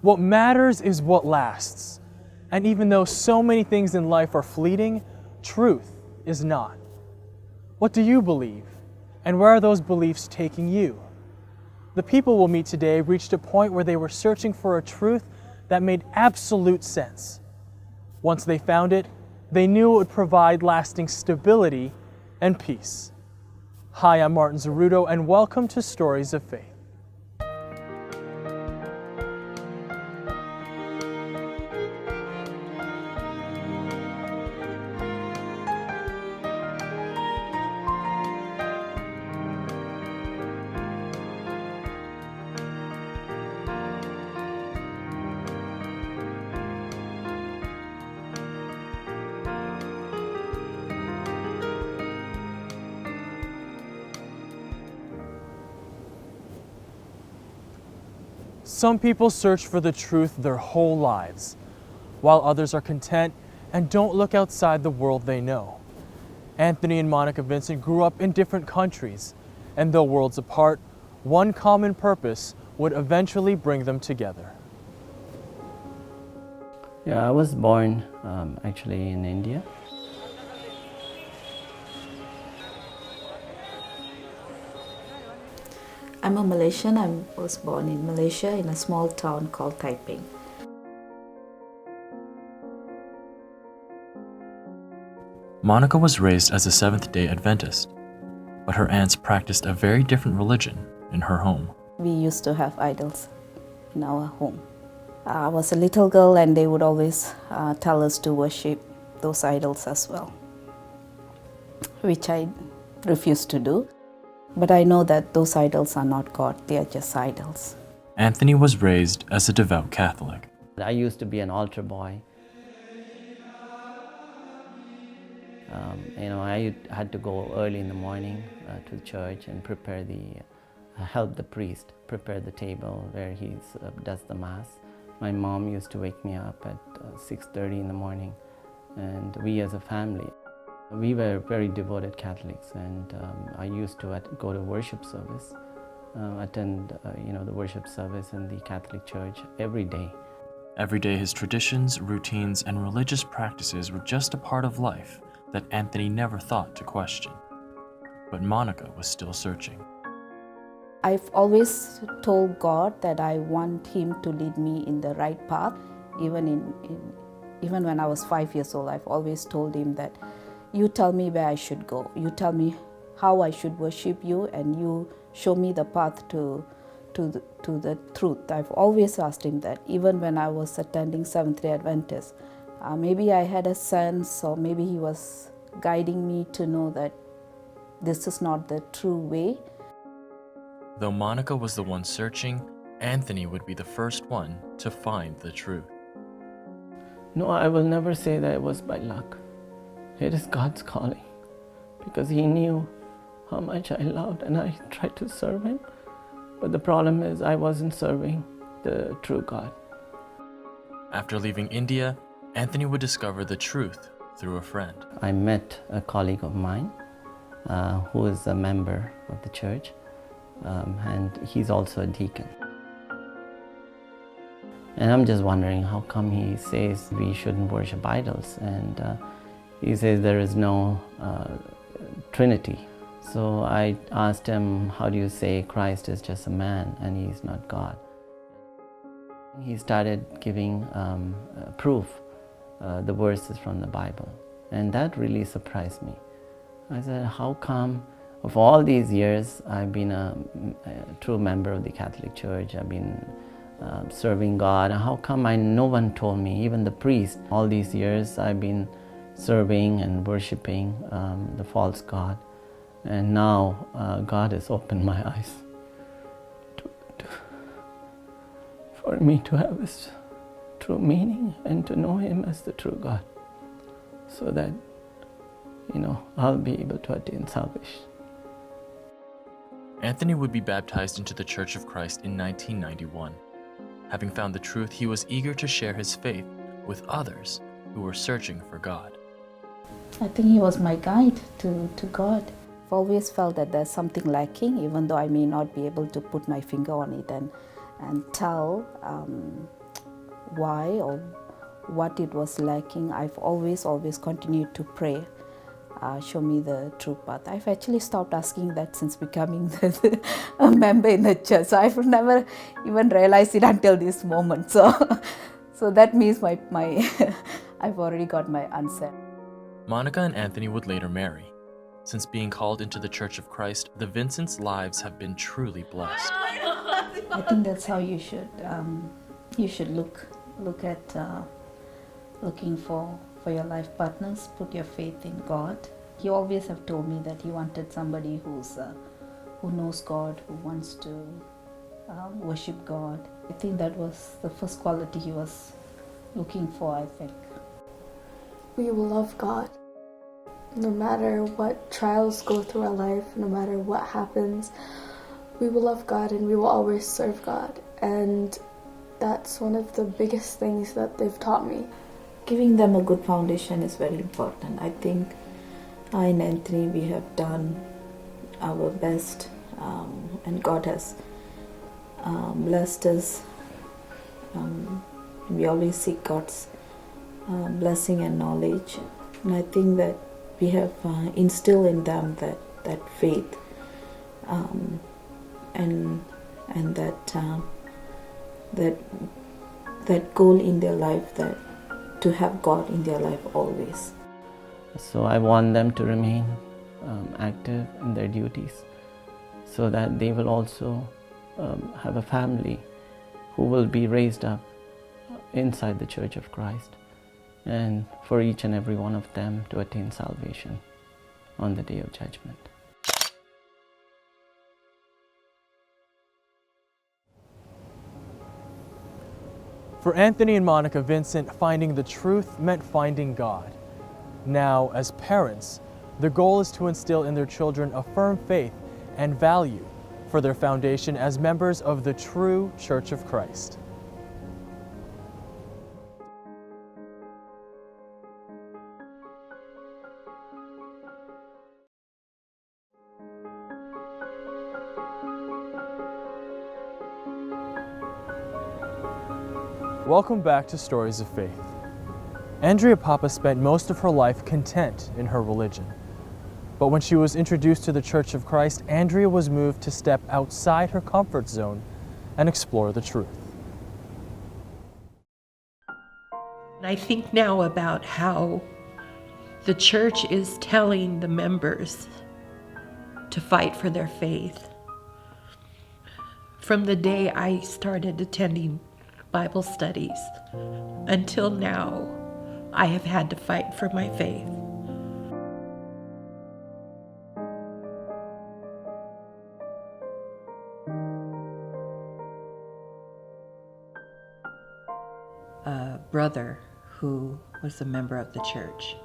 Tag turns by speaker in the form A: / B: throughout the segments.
A: What matters is what lasts. And even though so many things in life are fleeting, truth is not. What do you believe? And where are those beliefs taking you? The people we'll meet today reached a point where they were searching for a truth that made absolute sense. Once they found it, they knew it would provide lasting stability and peace. Hi, I'm Martin Zaruto, and welcome to Stories of Faith. Some people search for the truth their whole lives, while others are content and don't look outside the world they know. Anthony and Monica Vincent grew up in different countries, and though worlds apart, one common purpose would eventually bring them together.
B: Yeah, I was born actually in India.
C: I'm a Malaysian. I was born in Malaysia in a small town called Taiping.
D: Monica was raised as a Seventh-day Adventist, but her aunts practiced a very different religion in her home.
C: We used to have idols in our home. I was a little girl and they would always tell us to worship those idols as well, which I refused to do. But I know that those idols are not God, they are just idols.
D: Anthony was raised as a devout Catholic.
B: I used to be an altar boy. I had to go early in the morning to church and help the priest prepare the table where he does the Mass. My mom used to wake me up at 6:30 in the morning, and we as a family, we were very devoted Catholics, and I used to go to worship service, attend the worship service in the Catholic Church every day.
D: Every day his traditions, routines, and religious practices were just a part of life that Anthony never thought to question. But Monica was still searching.
C: I've always told God that I want Him to lead me in the right path. Even when I was 5 years old, I've always told Him that you tell me where I should go. You tell me how I should worship you, and you show me the path to the truth. I've always asked Him that, even when I was attending Seventh-day Adventist. Maybe I had a sense, or maybe He was guiding me to know that this is not the true way.
D: Though Monica was the one searching, Anthony would be the first one to find the truth.
B: No, I will never say that it was by luck. It is God's calling, because He knew how much I loved and I tried to serve Him. But the problem is I wasn't serving the true God.
D: After leaving India, Anthony would discover the truth through a friend.
B: I met a colleague of mine who is a member of the church, and he's also a deacon. And I'm just wondering, how come he says we shouldn't worship idols? And he says there is no Trinity. So I asked him, how do you say Christ is just a man and He's not God? He started giving proof, the verses from the Bible. And that really surprised me. I said, how come of all these years I've been a true member of the Catholic Church, I've been serving God, how come no one told me, even the priest, all these years I've been serving and worshiping the false God, and now God has opened my eyes for me to have His true meaning and to know Him as the true God, so that I'll be able to attain salvation.
D: Anthony would be baptized into the Church of Christ in 1991. Having found the truth, he was eager to share his faith with others who were searching for God.
C: I think He was my guide to God. I've always felt that there's something lacking, even though I may not be able to put my finger on it and tell why or what it was lacking, I've always continued to pray. Show me the true path. I've actually stopped asking that since becoming a member in the church. So I've never even realized it until this moment. So that means my I've already got my answer.
D: Monica and Anthony would later marry. Since being called into the Church of Christ, the Vincents' lives have been truly blessed.
C: I think that's how you should look at looking for your life partners. Put your faith in God. He always have told me that he wanted somebody who knows God, who wants to worship God. I think that was the first quality he was looking for, I think.
E: We will love God. No matter what trials go through our life, no matter what happens, we will love God and we will always serve God. And that's one of the biggest things that they've taught me.
C: Giving them a good foundation is very important. I think I and Anthony, we have done our best, and God has blessed us. We always seek God's blessing and knowledge, and I think that we have instilled in them that faith and that goal in their life, that to have God in their life always.
B: So I want them to remain active in their duties so that they will also have a family who will be raised up inside the Church of Christ, and for each and every one of them to attain salvation on the day of judgment.
A: For Anthony and Monica Vincent, finding the truth meant finding God. Now, as parents, their goal is to instill in their children a firm faith and value for their foundation as members of the true Church of Christ. Welcome back to Stories of Faith. Andrea Papa spent most of her life content in her religion. But when she was introduced to the Church of Christ, Andrea was moved to step outside her comfort zone and explore the truth.
F: I think now about how the church is telling the members to fight for their faith. From the day I started attending Bible studies until now, I have had to fight for my faith. A brother who was a member of the church,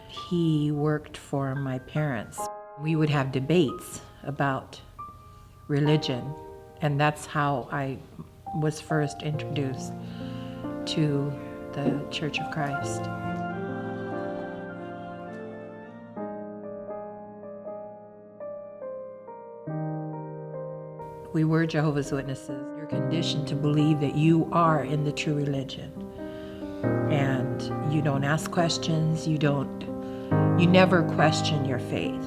F: he worked for my parents. We would have debates about religion, and that's how I was first introduced to the Church of Christ. We were Jehovah's Witnesses. You're conditioned to believe that you are in the true religion. And you don't ask questions, you never question your faith.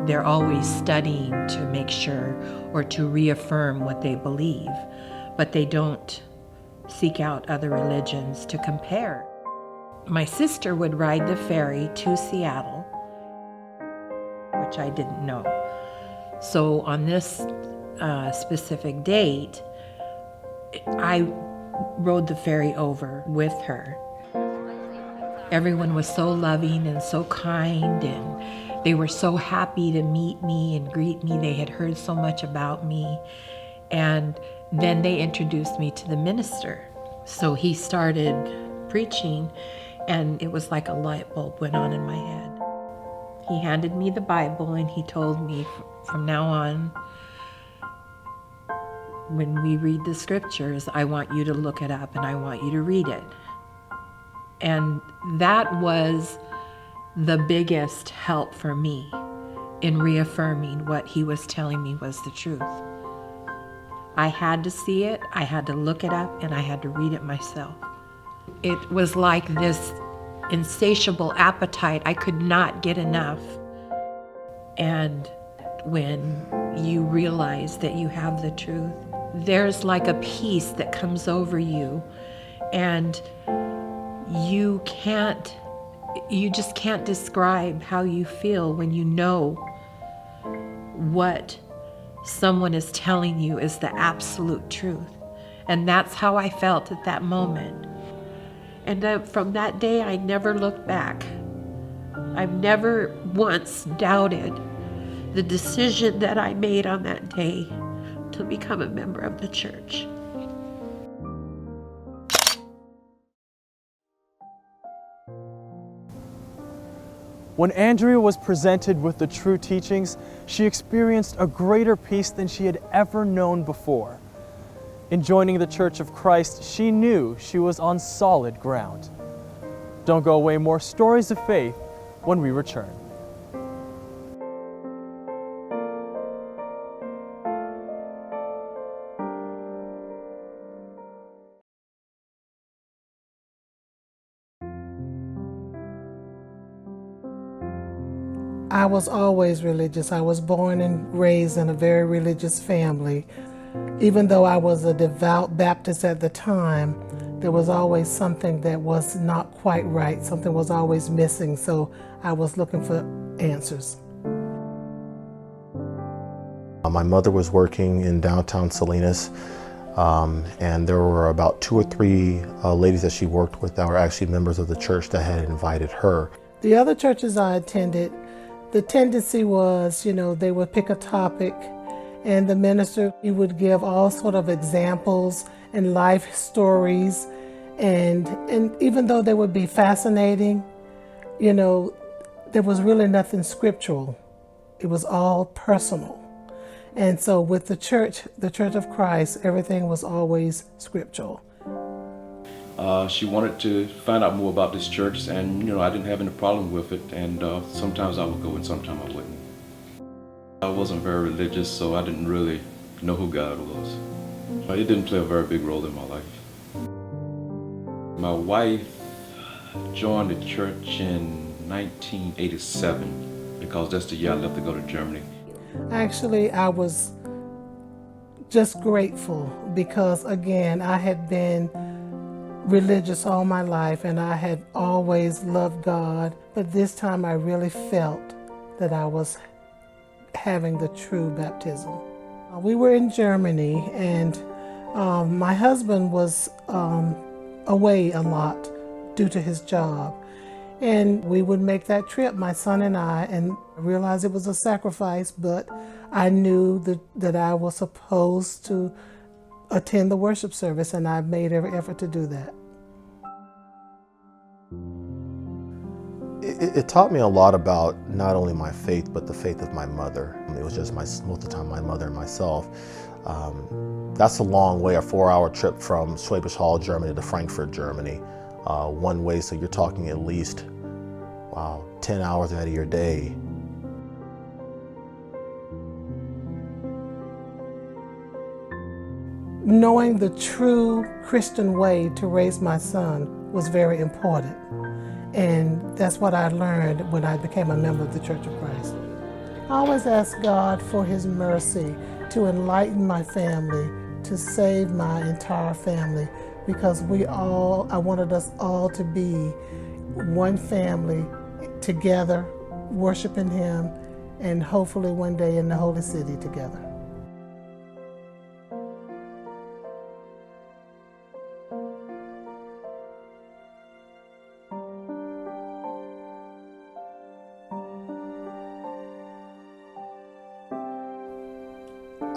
F: They're always studying to make sure or to reaffirm what they believe, but they don't seek out other religions to compare. My sister would ride the ferry to Seattle, which I didn't know. So on this specific date, I rode the ferry over with her. Everyone was so loving and so kind, and they were so happy to meet me and greet me. They had heard so much about me. And then they introduced me to the minister. So he started preaching, and it was like a light bulb went on in my head. He handed me the Bible, and he told me, from now on, when we read the scriptures, I want you to look it up and I want you to read it. And that was the biggest help for me in reaffirming what he was telling me was the truth. I had to see it, I had to look it up, and I had to read it myself. It was like this insatiable appetite. I could not get enough. And when you realize that you have the truth, there's like a peace that comes over you, and you just can't describe how you feel when you know what someone is telling you is the absolute truth. And that's how I felt at that moment. And from that day, I never looked back. I've never once doubted the decision that I made on that day to become a member of the church.
A: When Andrea was presented with the true teachings, she experienced a greater peace than she had ever known before. In joining the Church of Christ, she knew she was on solid ground. Don't go away, more stories of faith when we return.
G: I was always religious. I was born and raised in a very religious family. Even though I was a devout Baptist at the time, there was always something that was not quite right. Something was always missing, so I was looking for answers.
H: My mother was working in downtown Salinas, and there were about 2 or 3 ladies that she worked with that were actually members of the church that had invited her.
G: The other churches I attended, the tendency was, they would pick a topic, and the minister, he would give all sort of examples and life stories, and even though they would be fascinating, there was really nothing scriptural. It was all personal. And so with the Church of Christ, everything was always scriptural.
I: She wanted to find out more about this church, and I didn't have any problem with it, and sometimes I would go and sometimes I wouldn't. I wasn't very religious, so I didn't really know who God was. It didn't play a very big role in my life. My wife joined the church in 1987 because that's the year I left to go to Germany.
G: Actually, I was just grateful because, again, I had been religious all my life and I had always loved God, but this time I really felt that I was having the true baptism. We were in Germany, and my husband was away a lot due to his job, and we would make that trip, my son and I, and realized it was a sacrifice, but I knew that I was supposed to attend the worship service, and I made every effort to do that.
H: It taught me a lot about not only my faith, but the faith of my mother. It was just most of the time my mother and myself. That's a long way, a 4-hour trip from Schwäbisch Hall, Germany to Frankfurt, Germany, one way, so you're talking at least, 10 hours out of your day.
G: Knowing the true Christian way to raise my son was very important. And that's what I learned when I became a member of the Church of Christ. I always ask God for His mercy to enlighten my family, to save my entire family, because I wanted us all to be one family together, worshiping Him, and hopefully one day in the Holy City together.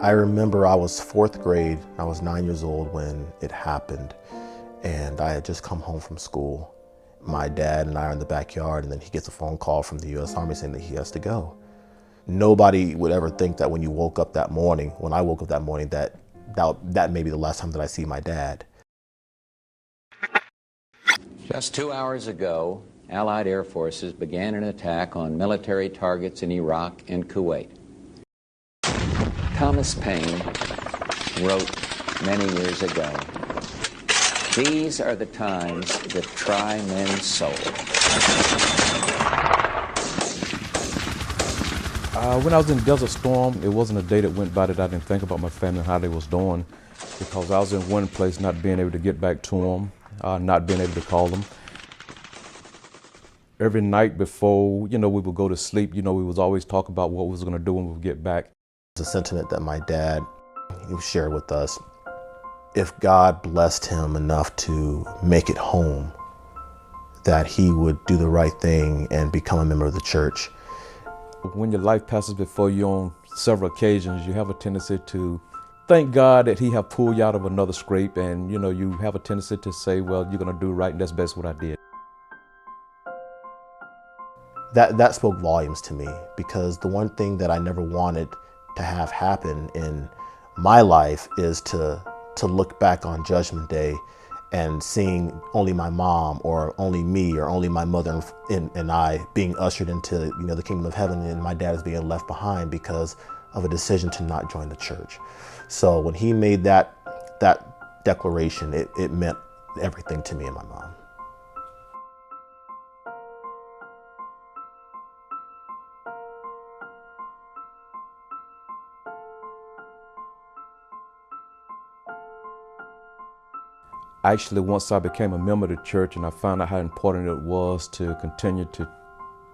H: I remember I was 4th grade, I was 9 years old when it happened, and I had just come home from school. My dad and I are in the backyard, and then he gets a phone call from the U.S. Army saying that he has to go. Nobody would ever think that when you woke up that morning, when I woke up that morning, that may be the last time that I see my dad.
J: Just 2 hours ago, Allied air forces began an attack on military targets in Iraq and Kuwait. Thomas Paine wrote many years ago. These are the times that try men's soul.
I: When I was in Desert Storm, it wasn't a day that went by that I didn't think about my family and how they was doing, because I was in one place not being able to get back to them, not being able to call them. Every night before, we would go to sleep, we was always talking about what we was going to do when we would get back.
H: It's a sentiment that my dad shared with us. If God blessed him enough to make it home, that he would do the right thing and become a member of the church.
I: When your life passes before you on several occasions, you have a tendency to thank God that he have pulled you out of another scrape, and you have a tendency to say, well, you're going to do right, and that's best what I did.
H: That spoke volumes to me, because the one thing that I never wanted to have happen in my life is to look back on Judgment Day and seeing only my mom or only me or only my mother and I being ushered into the kingdom of heaven, and my dad is being left behind because of a decision to not join the church. So when he made that declaration, it meant everything to me and my mom.
I: Actually, once I became a member of the church and I found out how important it was to continue to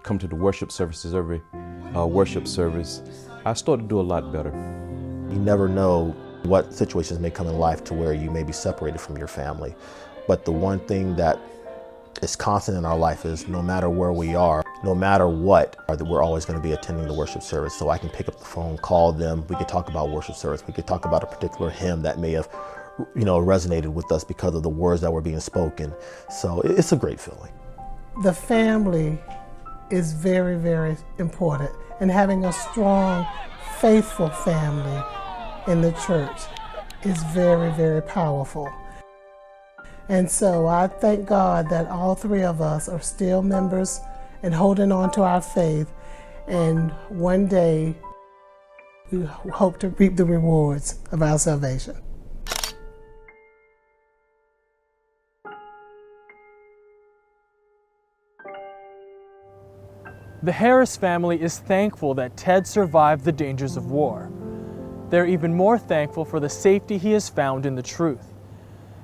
I: come to the worship services every worship service, I started to do a lot better.
H: You never know what situations may come in life to where you may be separated from your family. But the one thing that is constant in our life is no matter where we are, no matter what, we're always going to be attending the worship service. So I can pick up the phone, call them, we could talk about worship service, we could talk about a particular hymn that may have resonated with us because of the words that were being spoken. So it's a great feeling.
G: The family is very, very important, and having a strong, faithful family in the church is very, very powerful. And so I thank God that all three of us are still members and holding on to our faith, and one day we hope to reap the rewards of our salvation.
A: The Harris family is thankful that Ted survived the dangers of war. They're even more thankful for the safety he has found in the truth.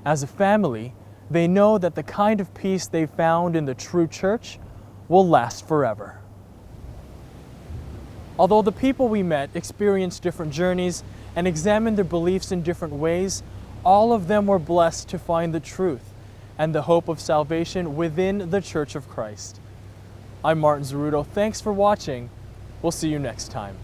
A: As a family, they know that the kind of peace they found in the true church will last forever. Although the people we met experienced different journeys and examined their beliefs in different ways, all of them were blessed to find the truth and the hope of salvation within the Church of Christ. I'm Martin Zeruto. Thanks for watching. We'll see you next time.